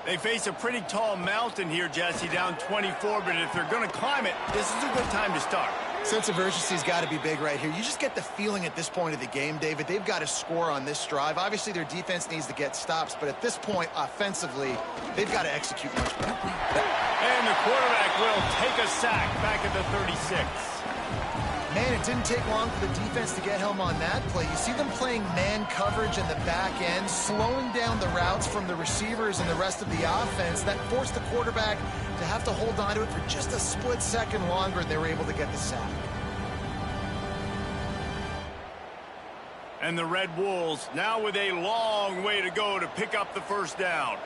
They face a pretty tall mountain here, Jesse, down 24, but if they're going to climb it, this is a good time to start. Sense of urgency's got to be big right here. You just get the feeling at this point of the game, David, they've got to score on this drive. Obviously, their defense needs to get stops, but at this point, offensively, they've got to execute much better. And the quarterback will take a sack back at the 36. Man, it didn't take long for the defense to get home on that play. You see them playing man coverage in the back end, slowing down the routes from the receivers and the rest of the offense. That forced the quarterback to have to hold on to it for just a split second longer, and they were able to get the sack. And the Red Wolves now with a long way to go to pick up the first down.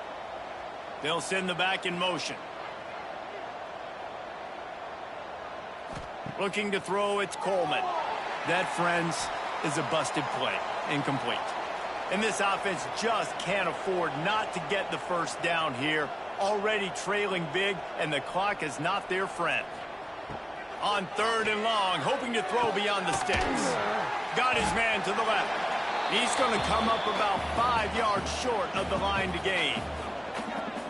They'll send the back in motion. Looking to throw, it's Coleman. That, friends, is a busted play. Incomplete. And this offense just can't afford not to get the first down here. Already trailing big, and the clock is not their friend. On 3rd and long, hoping to throw beyond the sticks. Got his man to the left. He's going to come up about 5 yards short of the line to gain.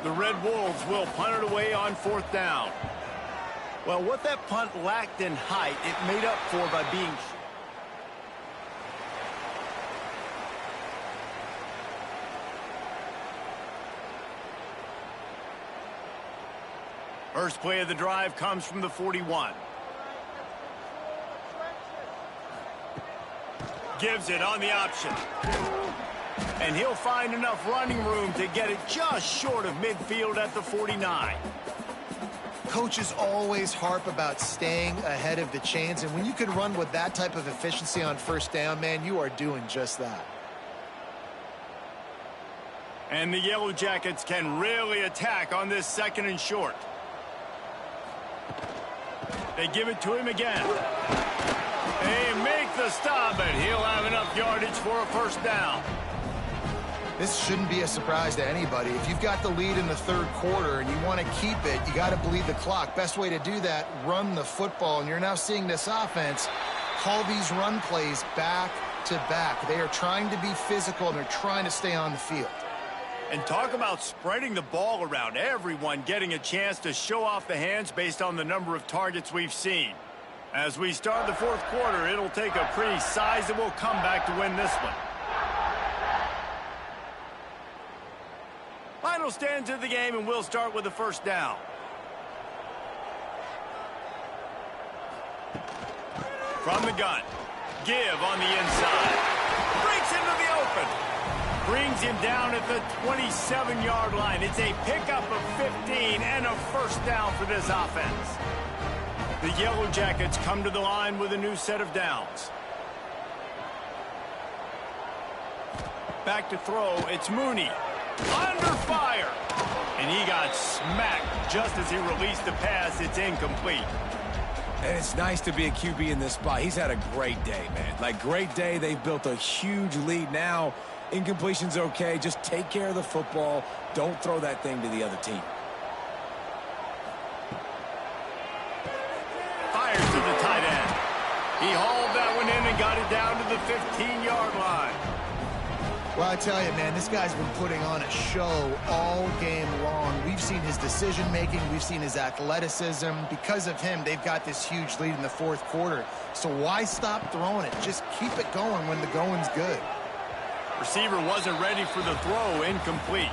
The Red Wolves will punt it away on 4th down. Well, what that punt lacked in height, it made up for by being... First play of the drive comes from the 41. Gives it on the option. And he'll find enough running room to get it just short of midfield at the 49. Coaches always harp about staying ahead of the chains, and when you can run with that type of efficiency on 1st down, man, you are doing just that. And the Yellow Jackets can really attack on this 2nd and short. They give it to him again. They make the stop, and he'll have enough yardage for a 1st down. This shouldn't be a surprise to anybody. If you've got the lead in the 3rd quarter and you want to keep it, you got to bleed the clock. Best way to do that, run the football. And you're now seeing this offense call these run plays back to back. They are trying to be physical, and they're trying to stay on the field. And talk about spreading the ball around. Everyone getting a chance to show off the hands based on the number of targets we've seen. As we start the 4th quarter, it'll take a pretty sizable comeback to win this one. Final stands of the game, and we'll start with the 1st down. From the gun. Give on the inside. Breaks into the open. Brings him down at the 27-yard line. It's a pickup of 15 and a 1st down for this offense. The Yellow Jackets come to the line with a new set of downs. Back to throw, it's Mooney. Under fire. And he got smacked just as he released the pass. It's incomplete. And it's nice to be a QB in this spot. He's had a great day, man. Like, great day. They've built a huge lead now. Incompletion's okay. Just take care of the football. Don't throw that thing to the other team. Fires to the tight end. He hauled that one in and got it down to the 15-yard line. Well, I tell you, man, this guy's been putting on a show all game long. We've seen his decision-making. We've seen his athleticism. Because of him, they've got this huge lead in the 4th quarter. So why stop throwing it? Just keep it going when the going's good. Receiver wasn't ready for the throw. Incomplete.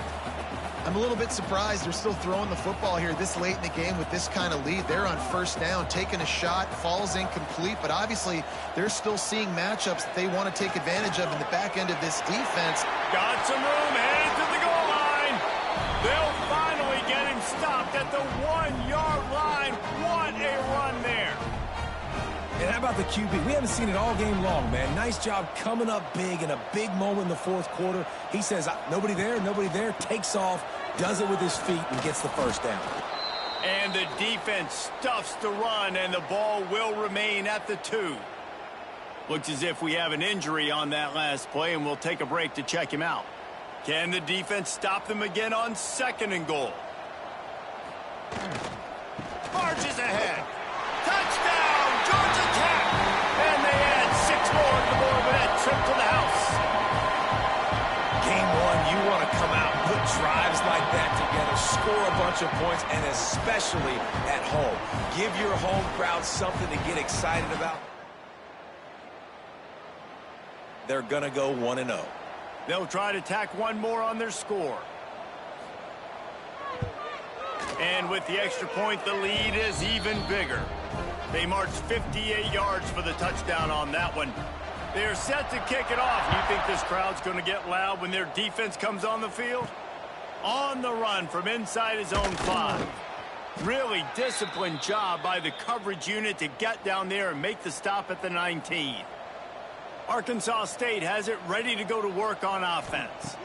I'm a little bit surprised they're still throwing the football here this late in the game with this kind of lead. They're on 1st down, taking a shot, falls incomplete, but obviously they're still seeing matchups that they want to take advantage of in the back end of this defense. Got some room, headed to the goal line. They'll finally get him stopped at the 1-yard line. What a run there. And how about the QB? We haven't seen it all game long, man. Nice job coming up big in a big moment in the 4th quarter. He says, nobody there, takes off, does it with his feet, and gets the 1st down. And the defense stuffs the run, and the ball will remain at the 2. Looks as if we have an injury on that last play, and we'll take a break to check him out. Can the defense stop them again on 2nd and goal? Marches ahead. Touchdown, Georgia Tech! And they add 6 more to the board with that trip to the house. Game 1, you want to come out, put drives like that together, score a bunch of points, and especially at home. Give your home crowd something to get excited about. They're going to go 1-0. They'll try to tack one more on their score. And with the extra point, the lead is even bigger. They marched 58 yards for the touchdown on that one. They're set to kick it off. You think this crowd's going to get loud when their defense comes on the field? On the run from inside his own 5. Really disciplined job by the coverage unit to get down there and make the stop at the 19. Arkansas State has it ready to go to work on offense.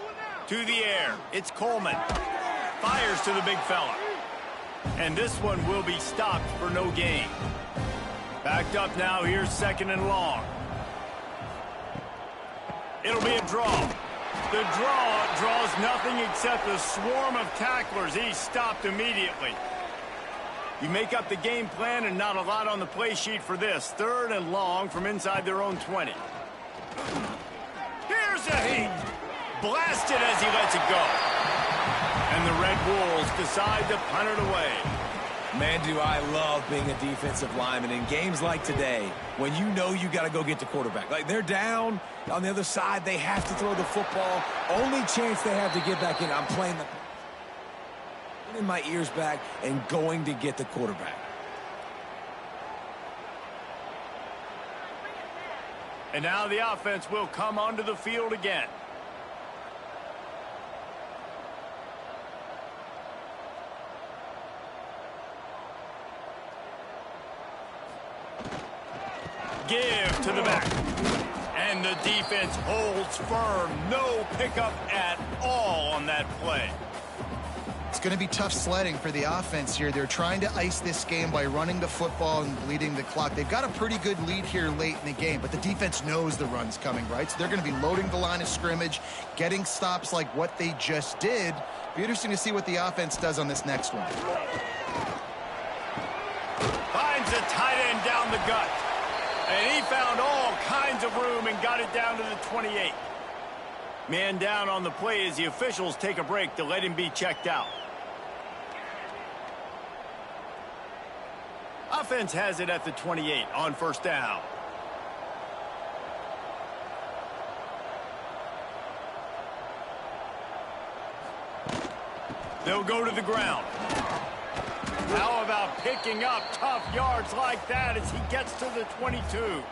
To the air, it's Coleman. Fires to the big fella. And this one will be stopped for no gain. Backed up now, here's 2nd and long. It'll be a draw. The draw draws nothing except a swarm of tacklers. He's stopped immediately. You make up the game plan and not a lot on the play sheet for this. 3rd and long from inside their own 20. Here's a heat. Blasted as he lets it go. And the Red Wolves decide to punt it away. Man, do I love being a defensive lineman in games like today when you know you got to go get the quarterback. Like, they're down on the other side. They have to throw the football. Only chance they have to get back in. I'm playing in my ears back and going to get the quarterback. And now the offense will come onto the field again. Give to the back. And the defense holds firm. No pickup at all on that play. It's going to be tough sledding for the offense here. They're trying to ice this game by running the football and bleeding the clock. They've got a pretty good lead here late in the game, but the defense knows the run's coming, right? So they're going to be loading the line of scrimmage, getting stops like what they just did. Be interesting to see what the offense does on this next one. Finds a tight end down the gut. And he found all kinds of room and got it down to the 28. Man down on the play as the officials take a break to let him be checked out. Offense has it at the 28 on 1st down. They'll go to the ground. How about picking up tough yards like that as he gets to the 22?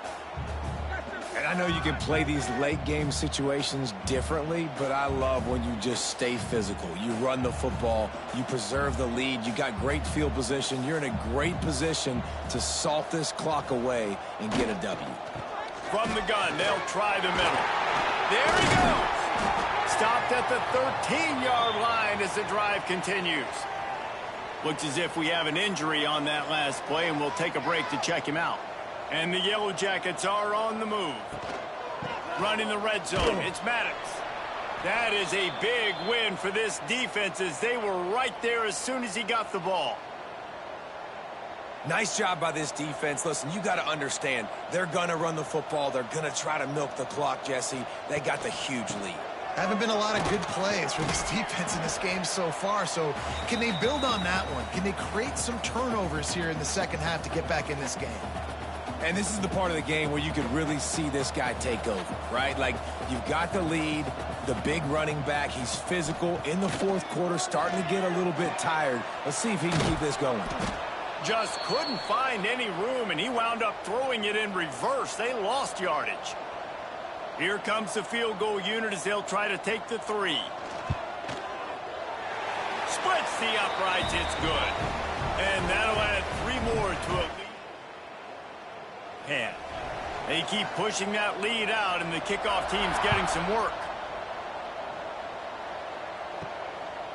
And I know you can play these late game situations differently, but I love when you just stay physical. You run the football, you preserve the lead, you got great field position, you're in a great position to salt this clock away and get a W. From the gun, they'll try the middle. There he goes! Stopped at the 13-yard line as the drive continues. Looks as if we have an injury on that last play, and we'll take a break to check him out. And the Yellow Jackets are on the move. Running the red zone, it's Maddox. That is a big win for this defense as they were right there as soon as he got the ball. Nice job by this defense. Listen, you got to understand, they're going to run the football. They're going to try to milk the clock, Jesse. They got the huge lead. Haven't been a lot of good plays for this defense in this game so far, so can they build on that one? Can they create some turnovers here in the second half to get back in this game? And this is the part of the game where you could really see this guy take over, right? Like, you've got the lead, the big running back. He's physical in the 4th quarter, starting to get a little bit tired. Let's see if he can keep this going. Just couldn't find any room, and he wound up throwing it in reverse. They lost yardage. Here comes the field goal unit as they'll try to take the 3. Splits the uprights, it's good. And that'll add 3 more to a lead. They keep pushing that lead out, and the kickoff team's getting some work.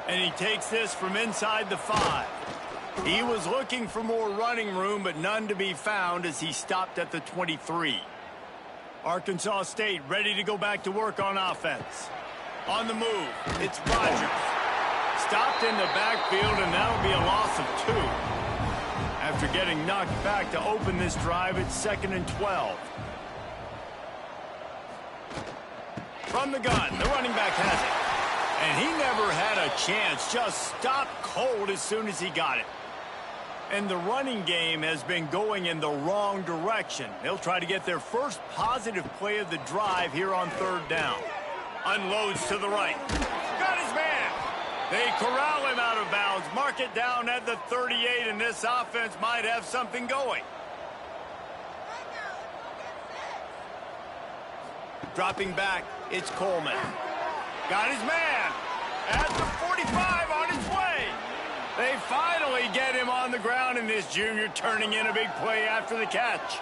And he takes this from inside the 5. He was looking for more running room, but none to be found as he stopped at the 23. Arkansas State ready to go back to work on offense. On the move, it's Rogers. Stopped in the backfield, and that'll be a loss of 2. After getting knocked back to open this drive, it's 2nd and 12. From the gun, the running back has it. And he never had a chance, just stopped cold as soon as he got it. And the running game has been going in the wrong direction. They'll try to get their first positive play of the drive here on 3rd down. Unloads to the right. Got his man. They corral him out of bounds. Mark it down at the 38, and this offense might have something going. Dropping back, it's Coleman. Got his man. At the 45 on his way. They finally get him on the ground, and this junior turning in a big play after the catch.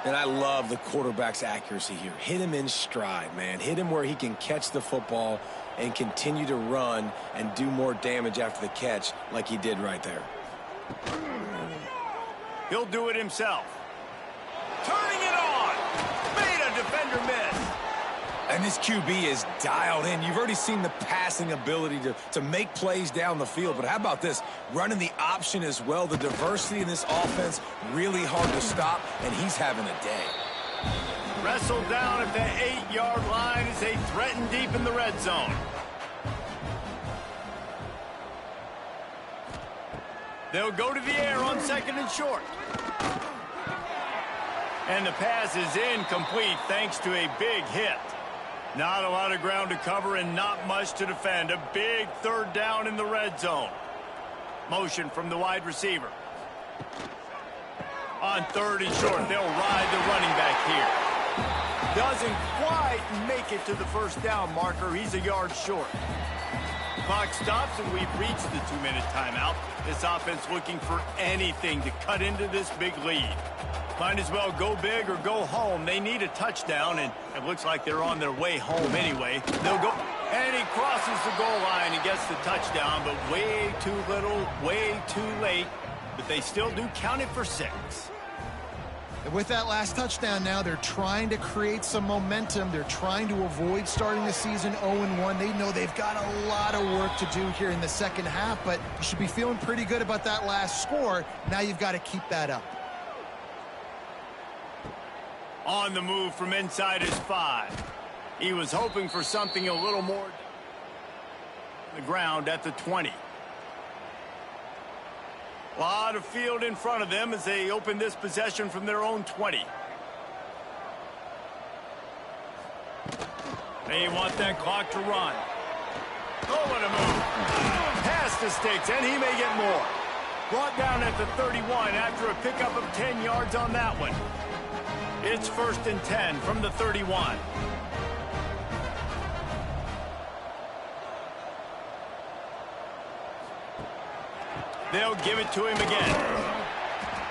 And I love the quarterback's accuracy here. Hit him in stride, man. Hit him where he can catch the football and continue to run and do more damage after the catch like he did right there. He'll do it himself. And this QB is dialed in. You've already seen the passing ability to make plays down the field. But how about this? Running the option as well. The diversity in this offense, really hard to stop, and he's having a day. Wrestled down at the 8-yard line as they threaten deep in the red zone. They'll go to the air on 2nd and short. And the pass is incomplete thanks to a big hit. Not a lot of ground to cover and not much to defend. A big 3rd down in the red zone. Motion from the wide receiver. On 3rd and short, they'll ride the running back here. Doesn't quite make it to the 1st down marker. He's a yard short. Clock stops, and we've reached the 2-minute timeout. This offense looking for anything to cut into this big lead. Might as well go big or go home. They need a touchdown, and it looks like they're on their way home anyway. They'll go, and he crosses the goal line and gets the touchdown, but way too little, way too late. But they still do count it for 6. And with that last touchdown now, they're trying to create some momentum. They're trying to avoid starting the season 0-1. They know they've got a lot of work to do here in the second half, but you should be feeling pretty good about that last score. Now you've got to keep that up. On the move from inside his 5. He was hoping for something a little more. The ground at the 20. A lot of field in front of them as they open this possession from their own 20. They want that clock to run. Oh, what a move. Pass to Sticks, and he may get more. Brought down at the 31 after a pickup of 10 yards on that one. It's 1st and 10 from the 31. They'll give it to him again.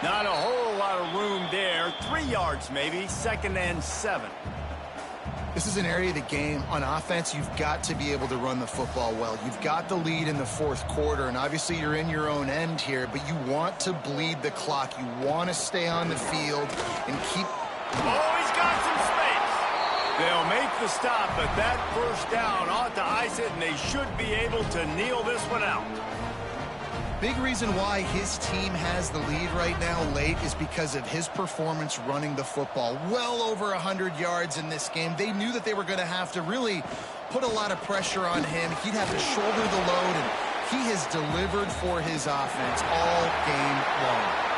Not a whole lot of room there. 3 yards maybe. 2nd and 7. This is an area of the game on offense you've got to be able to run the football well. You've got the lead in the 4th quarter, and obviously you're in your own end here, but you want to bleed the clock. You want to stay on the field and keep... Oh, he's got some space. They'll make the stop, but that 1st down ought to ice it, and they should be able to kneel this one out. Big reason why his team has the lead right now late is because of his performance running the football. Well over 100 yards in this game. They knew that they were going to have to really put a lot of pressure on him. He'd have to shoulder the load, and he has delivered for his offense all game long.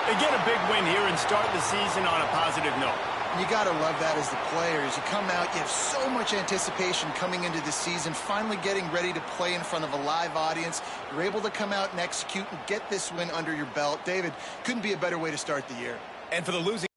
They get a big win here and start the season on a positive note. You got to love that as the players. You come out, you have so much anticipation coming into the season, finally getting ready to play in front of a live audience. You're able to come out and execute and get this win under your belt. David, couldn't be a better way to start the year. And for the losing